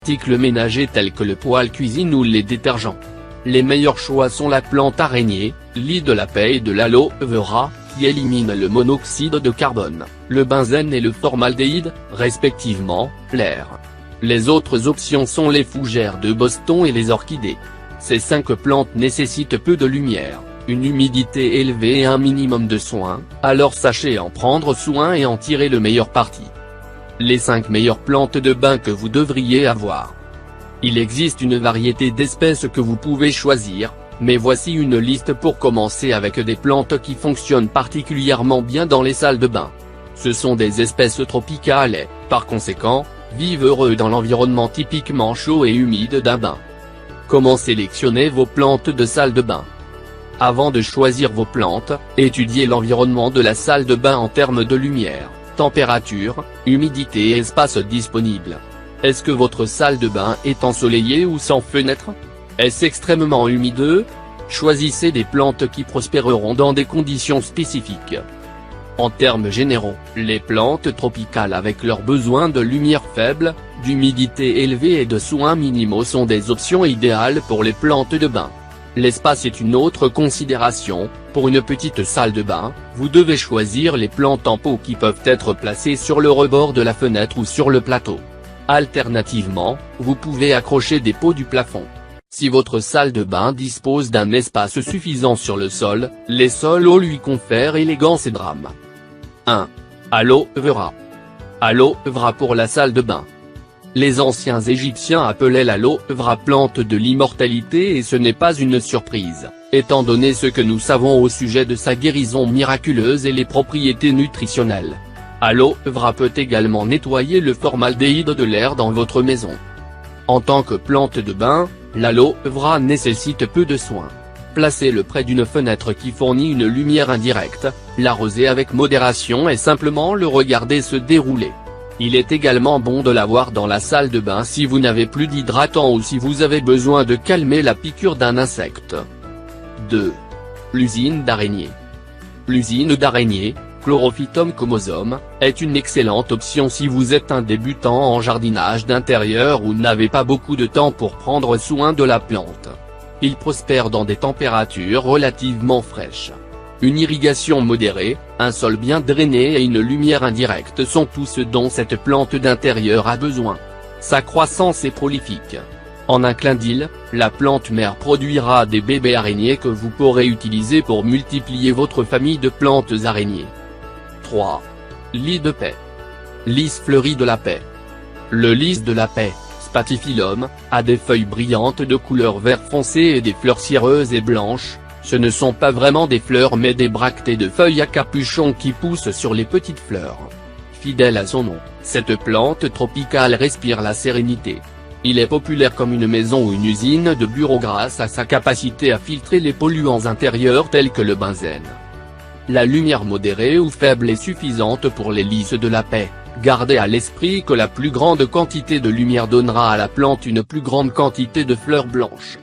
Articles ménagers tels que le poêle cuisine ou les détergents. Les meilleurs choix sont la plante araignée, lit de la paix et de l'aloe vera, qui élimine le monoxyde de carbone, le benzène et le formaldéhyde, respectivement, l'air. Les autres options sont les fougères de Boston et les orchidées. Ces 5 plantes nécessitent peu de lumière, une humidité élevée et un minimum de soin, alors sachez en prendre soin et en tirer le meilleur parti. Les 5 meilleures plantes de bain que vous devriez avoir. Il existe une variété d'espèces que vous pouvez choisir, mais voici une liste pour commencer avec des plantes qui fonctionnent particulièrement bien dans les salles de bain. Ce sont des espèces tropicales et, par conséquent, vivent heureux dans l'environnement typiquement chaud et humide d'un bain. Comment sélectionner vos plantes de salle de bain? Avant de choisir vos plantes, étudiez l'environnement de la salle de bain en termes de lumière, température, humidité et espace disponible. Est-ce que votre salle de bain est ensoleillée ou sans fenêtre? Est-ce extrêmement humide? Choisissez des plantes qui prospéreront dans des conditions spécifiques. En termes généraux, les plantes tropicales avec leurs besoins de lumière faible, d'humidité élevée et de soins minimaux sont des options idéales pour les plantes de bain. L'espace est une autre considération. Pour une petite salle de bain, vous devez choisir les plantes en pot qui peuvent être placées sur le rebord de la fenêtre ou sur le plateau. Alternativement, vous pouvez accrocher des pots du plafond. Si votre salle de bain dispose d'un espace suffisant sur le sol, les sols hauts lui confèrent élégance et drame. 1. Aloe vera. Aloe vera pour la salle de bain. Les anciens Égyptiens appelaient l'aloe vera plante de l'immortalité et ce n'est pas une surprise, étant donné ce que nous savons au sujet de sa guérison miraculeuse et les propriétés nutritionnelles. Aloe vera peut également nettoyer le formaldéhyde de l'air dans votre maison. En tant que plante de bain, l'aloe vera nécessite peu de soins. Placez-le près d'une fenêtre qui fournit une lumière indirecte, l'arroser avec modération et simplement le regarder se dérouler. Il est également bon de l'avoir dans la salle de bain si vous n'avez plus d'hydratant ou si vous avez besoin de calmer la piqûre d'un insecte. 2. L'usine d'araignée. L'usine d'araignée, Chlorophytum comosum, est une excellente option si vous êtes un débutant en jardinage d'intérieur ou n'avez pas beaucoup de temps pour prendre soin de la plante. Il prospère dans des températures relativement fraîches. Une irrigation modérée, un sol bien drainé et une lumière indirecte sont tout ce dont cette plante d'intérieur a besoin. Sa croissance est prolifique. En un clin d'œil, la plante mère produira des bébés araignées que vous pourrez utiliser pour multiplier votre famille de plantes araignées. 3. Lys de paix. Lys fleuri de la paix. Le lys de la paix, Spathiphyllum, a des feuilles brillantes de couleur vert foncé et des fleurs cireuses et blanches. Ce ne sont pas vraiment des fleurs mais des bractées de feuilles à capuchon qui poussent sur les petites fleurs. Fidèle à son nom, cette plante tropicale respire la sérénité. Il est populaire comme une maison ou une usine de bureau grâce à sa capacité à filtrer les polluants intérieurs tels que le benzène. La lumière modérée ou faible est suffisante pour les lys de la paix. Gardez à l'esprit que la plus grande quantité de lumière donnera à la plante une plus grande quantité de fleurs blanches.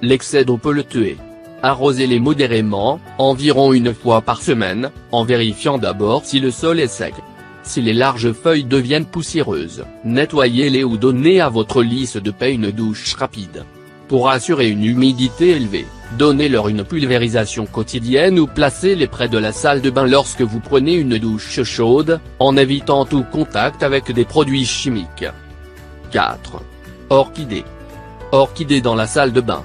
L'excès d'eau peut le tuer. Arrosez-les modérément, environ une fois par semaine, en vérifiant d'abord si le sol est sec. Si les larges feuilles deviennent poussiéreuses, nettoyez-les ou donnez à votre lys de paix une douche rapide. Pour assurer une humidité élevée, donnez-leur une pulvérisation quotidienne ou placez-les près de la salle de bain lorsque vous prenez une douche chaude, en évitant tout contact avec des produits chimiques. 4. Orchidées. Orchidées dans la salle de bain.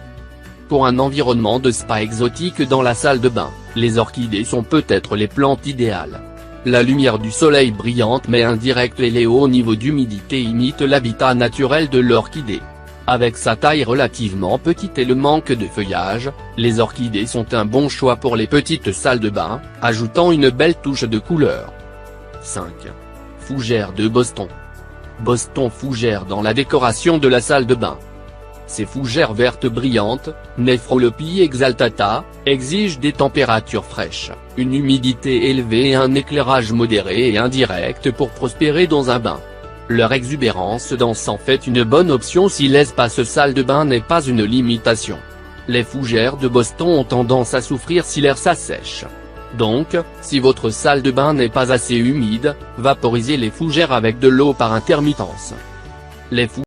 Pour un environnement de spa exotique dans la salle de bain, les orchidées sont peut-être les plantes idéales. La lumière du soleil brillante mais indirecte et les hauts niveaux d'humidité imitent l'habitat naturel de l'orchidée. Avec sa taille relativement petite et le manque de feuillage, les orchidées sont un bon choix pour les petites salles de bain, ajoutant une belle touche de couleur. 5. Fougères de Boston. Boston fougères dans la décoration de la salle de bain. Ces fougères vertes brillantes, Nephrolepis exaltata, exigent des températures fraîches, une humidité élevée et un éclairage modéré et indirect pour prospérer dans un bain. Leur exubérance danse en fait une bonne option si l'espace salle de bain n'est pas une limitation. Les fougères de Boston ont tendance à souffrir si l'air s'assèche. Donc, si votre salle de bain n'est pas assez humide, vaporisez les fougères avec de l'eau par intermittence. Les